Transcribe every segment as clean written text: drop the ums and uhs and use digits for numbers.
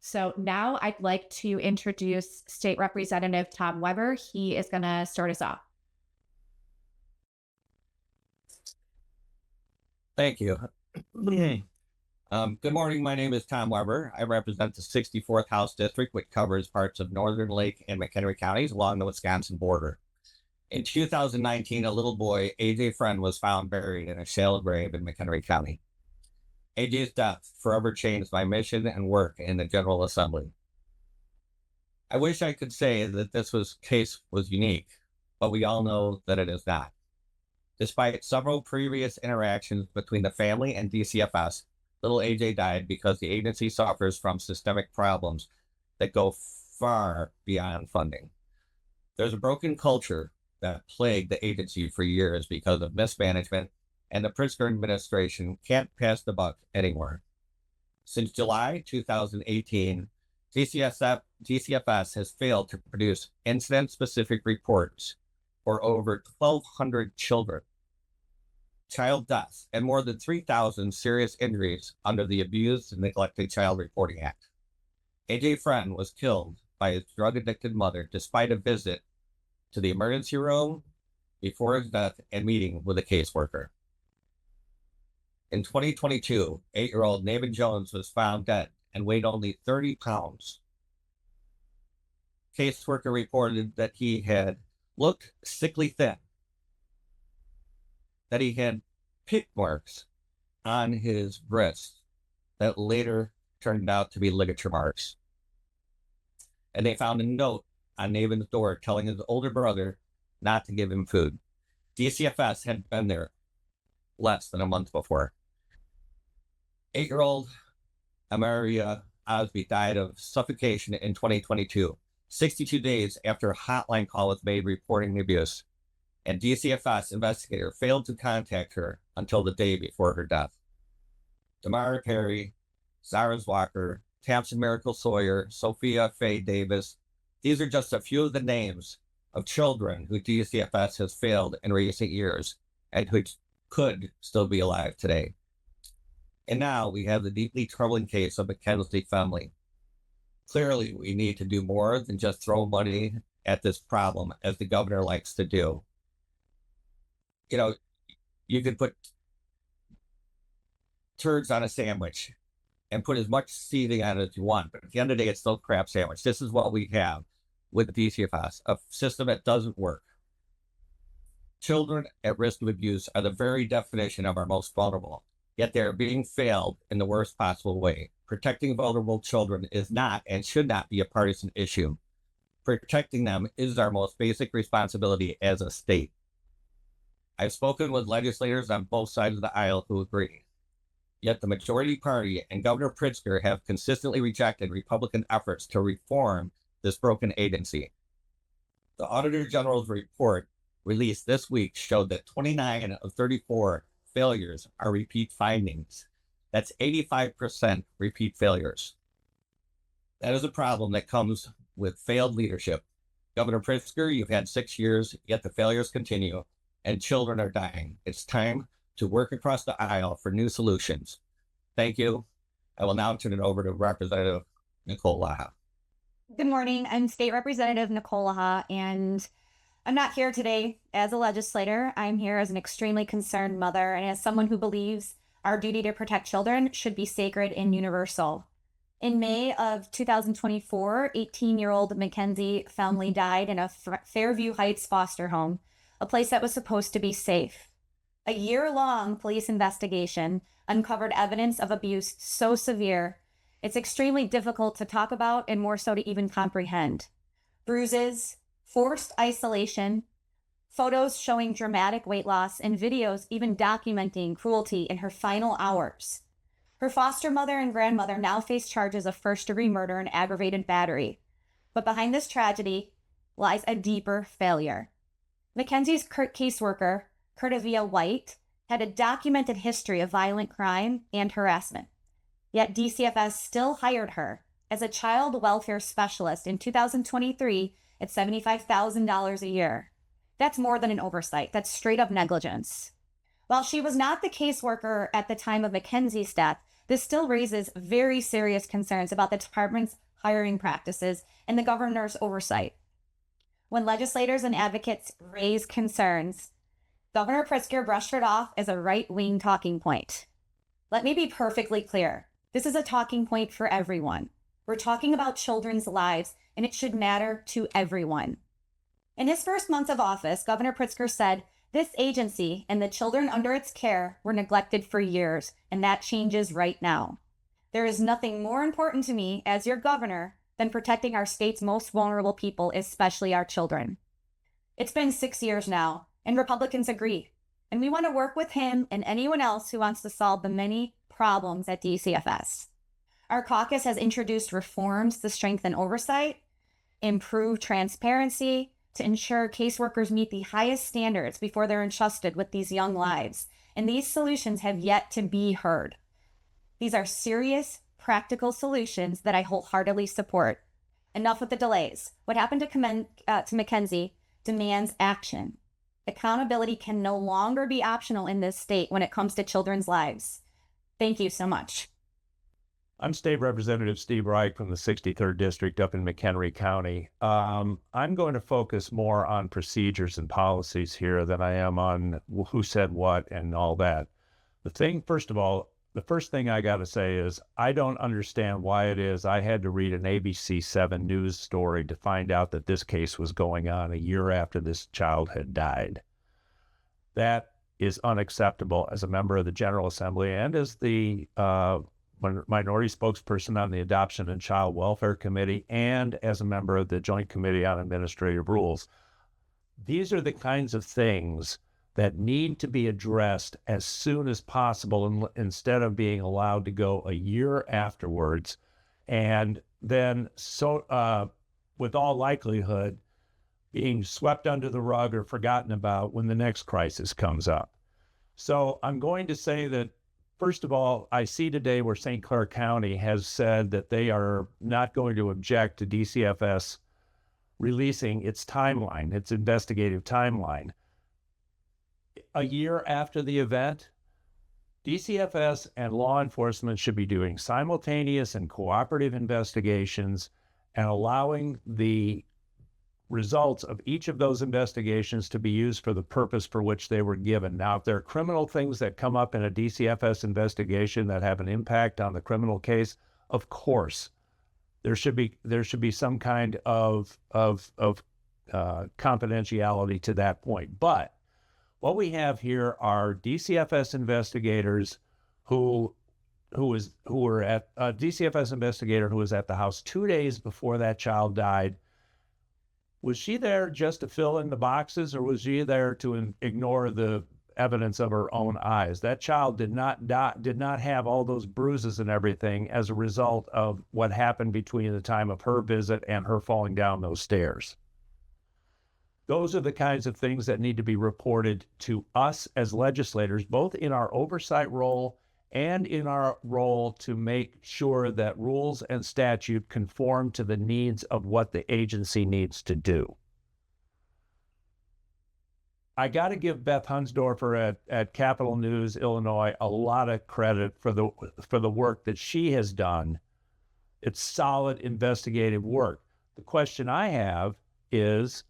So now I'd like to introduce State Representative Tom Weber. He is going to start us off. Thank you. Good morning. My name is Tom Weber. I represent the 64th House District, which covers parts of northern Lake and McHenry counties along the Wisconsin border. In 2019, a little boy, AJ Friend, was found buried in a shallow grave in McHenry County. AJ's death forever changed my mission and work in the General Assembly. I wish I could say that this case was unique, but we all know that it is not. Despite several previous interactions between the family and DCFS, little AJ died because the agency suffers from systemic problems that go far beyond funding. There's a broken culture that plagued the agency for years because of mismanagement, and the Pritzker administration can't pass the buck anymore. Since July 2018, DCFS has failed to produce incident-specific reports for over 1,200 children, child deaths, and more than 3,000 serious injuries under the Abused and Neglected Child Reporting Act. AJ Friend was killed by his drug-addicted mother despite a visit to the emergency room before his death and meeting with a caseworker. In 2022, 8-year-old Navin Jones was found dead and weighed only 30 pounds. Caseworker reported that he had looked sickly thin, that he had pit marks on his wrist that later turned out to be ligature marks. And they found a note on Navin's door telling his older brother not to give him food. DCFS had been there less than a month before. 8-year-old Amaria Osby died of suffocation in 2022, 62 days after a hotline call was made reporting the abuse, and DCFS investigator failed to contact her until the day before her death. Damara Perry, Zara Walker, Tamsin Miracle Sawyer, Sophia Faye Davis, these are just a few of the names of children who DCFS has failed in recent years and who could still be alive today. And now we have the deeply troubling case of Mackenzi Felmlee. Clearly, we need to do more than just throw money at this problem, as the governor likes to do. You know, you could put turds on a sandwich and put as much seasoning on it as you want, but at the end of the day, it's still a crap sandwich. This is what we have with the DCFS, a system that doesn't work. Children at risk of abuse are the very definition of our most vulnerable, yet they are being failed in the worst possible way. Protecting vulnerable children is not and should not be a partisan issue. Protecting them is our most basic responsibility as a state. I've spoken with legislators on both sides of the aisle who agree. Yet the majority party and Governor Pritzker have consistently rejected Republican efforts to reform this broken agency. The Auditor General's report released this week showed that 29 of 34 failures are repeat findings. That's 85% repeat failures. That is a problem that comes with failed leadership. Governor Pritzker, you've had 6 years, yet the failures continue, and children are dying. It's time to work across the aisle for new solutions. Thank you. I will now turn it over to Representative Nicole La Ha. Good morning. I'm State Representative Nicole La Ha, and I'm not here today as a legislator. I'm here as an extremely concerned mother and as someone who believes our duty to protect children should be sacred and universal. In May of 2024, 18-year-old Mackenzi Felmlee died in a Fairview Heights foster home, a place that was supposed to be safe. A year-long police investigation uncovered evidence of abuse so severe, it's extremely difficult to talk about and more so to even comprehend. Bruises, forced isolation, photos showing dramatic weight loss, and videos even documenting cruelty in her final hours. Her foster mother and grandmother now face charges of first-degree murder and aggravated battery. But behind this tragedy lies a deeper failure. Mackenzi's caseworker, Curtavia White, had a documented history of violent crime and harassment. Yet DCFS still hired her as a child welfare specialist in 2023 at $75,000 a year. That's more than an oversight. That's straight up negligence. While she was not the caseworker at the time of Mackenzi's death, this still raises very serious concerns about the department's hiring practices and the governor's oversight. When legislators and advocates raise concerns, Governor Pritzker brushed it off as a right-wing talking point. Let me be perfectly clear. This is a talking point for everyone. We're talking about children's lives, and it should matter to everyone. In his first month of office, Governor Pritzker said, this agency and the children under its care were neglected for years, and that changes right now. There is nothing more important to me as your governor than protecting our state's most vulnerable people, especially our children. It's been 6 years now, and Republicans agree, and we want to work with him and anyone else who wants to solve the many problems at DCFS. Our caucus has introduced reforms to strengthen oversight, improve transparency, to ensure caseworkers meet the highest standards before they're entrusted with these young lives, and these solutions have yet to be heard. These are serious, practical solutions that I wholeheartedly support. Enough with the delays. What happened to Mackenzi demands action. Accountability can no longer be optional in this state when it comes to children's lives. Thank you so much. I'm State Representative Steve Reick from the 63rd District up in McHenry County. I'm going to focus more on procedures and policies here than I am on who said what and all that. First of all, the first thing I got to say is I don't understand why it is I had to read an ABC 7 news story to find out that this case was going on a year after this child had died. That is unacceptable as a member of the General Assembly and as the minority spokesperson on the Adoption and Child Welfare Committee and as a member of the Joint Committee on Administrative Rules. These are the kinds of things that need to be addressed as soon as possible instead of being allowed to go a year afterwards and then with all likelihood being swept under the rug or forgotten about when the next crisis comes up. So I'm going to say that, first of all, I see today where St. Clair County has said that they are not going to object to DCFS releasing its timeline, its investigative timeline. A year after the event, DCFS and law enforcement should be doing simultaneous and cooperative investigations and allowing the results of each of those investigations to be used for the purpose for which they were given. Now, if there are criminal things that come up in a DCFS investigation that have an impact on the criminal case, of course, there should be some kind of confidentiality to that point. But what we have here are DCFS investigators who were at a DCFS investigator who was at the house 2 days before that child died. Was she there just to fill in the boxes, or was she there to ignore the evidence of her own eyes? That child did not have all those bruises and everything as a result of what happened between the time of her visit and her falling down those stairs. Those are the kinds of things that need to be reported to us as legislators, both in our oversight role and in our role to make sure that rules and statute conform to the needs of what the agency needs to do. I got to give Beth Hunsdorfer at Capital News, Illinois, a lot of credit for the work that she has done. It's solid investigative work. The question I have is,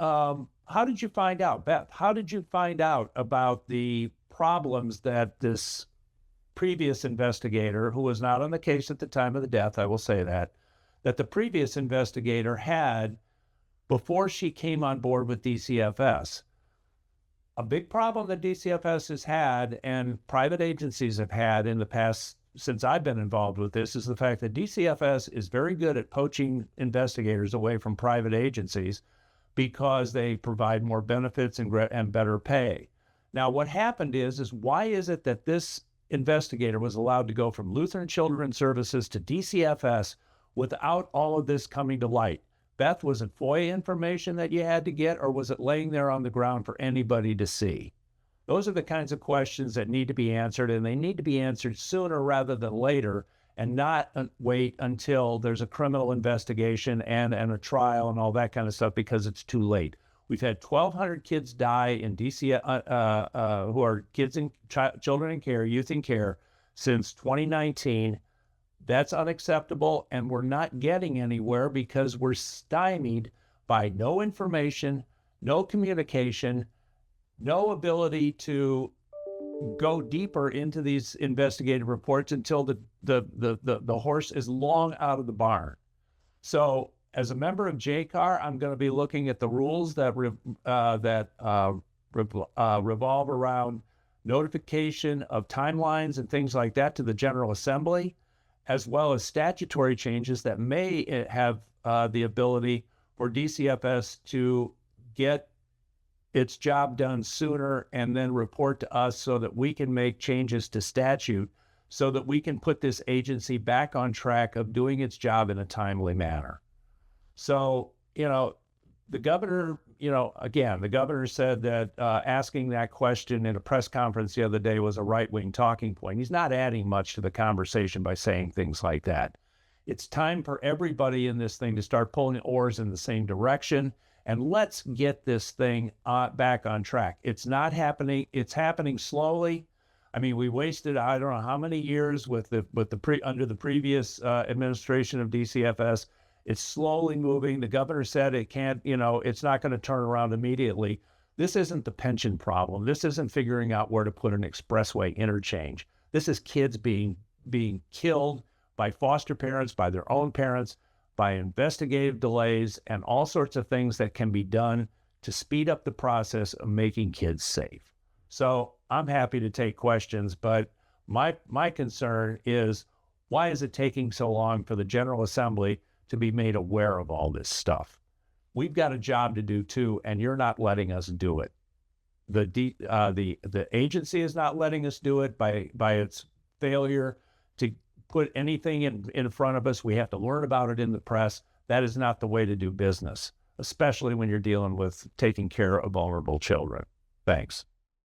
how did you find out, Beth? How did you find out about the problems that this previous investigator, who was not on the case at the time of the death, I will say that the previous investigator had before she came on board with DCFS? A big problem that DCFS has had and private agencies have had in the past since I've been involved with this is the fact that DCFS is very good at poaching investigators away from private agencies because they provide more benefits and better pay. Now, what happened is why is it that this investigator was allowed to go from Lutheran Children's Services to DCFS without all of this coming to light? Beth, was it FOIA information that you had to get, or was it laying there on the ground for anybody to see? Those are the kinds of questions that need to be answered, and they need to be answered sooner rather than later, and not wait until there's a criminal investigation and a trial and all that kind of stuff because it's too late. We've had 1,200 kids die in DC who are kids in children in care, youth in care, since 2019. That's unacceptable, and we're not getting anywhere because we're stymied by no information, no communication, no ability to go deeper into these investigative reports until the horse is long out of the barn. So as a member of JCAR, I'm going to be looking at the rules that revolve around notification of timelines and things like that to the General Assembly, as well as statutory changes that may have the ability for DCFS to get its job done sooner and then report to us so that we can make changes to statute so that we can put this agency back on track of doing its job in a timely manner. So, the governor, again, the governor said that asking that question in a press conference the other day was a right-wing talking point. He's not adding much to the conversation by saying things like that. It's time for everybody in this thing to start pulling oars in the same direction, and let's get this thing back on track. It's not happening. It's happening slowly. I mean, we wasted, I don't know how many years under the previous administration of DCFS. It's slowly moving. The governor said it can't, it's not going to turn around immediately. This isn't the pension problem. This isn't figuring out where to put an expressway interchange. This is kids being killed by foster parents, by their own parents, by investigative delays, and all sorts of things that can be done to speed up the process of making kids safe. So I'm happy to take questions, but my concern is, why is it taking so long for the General Assembly to be made aware of all this stuff? We've got a job to do too, and you're not letting us do it. The agency is not letting us do it by its failure to put anything in front of us. We have to learn about it in the press. That is not the way to do business, especially when you're dealing with taking care of vulnerable children. Thanks.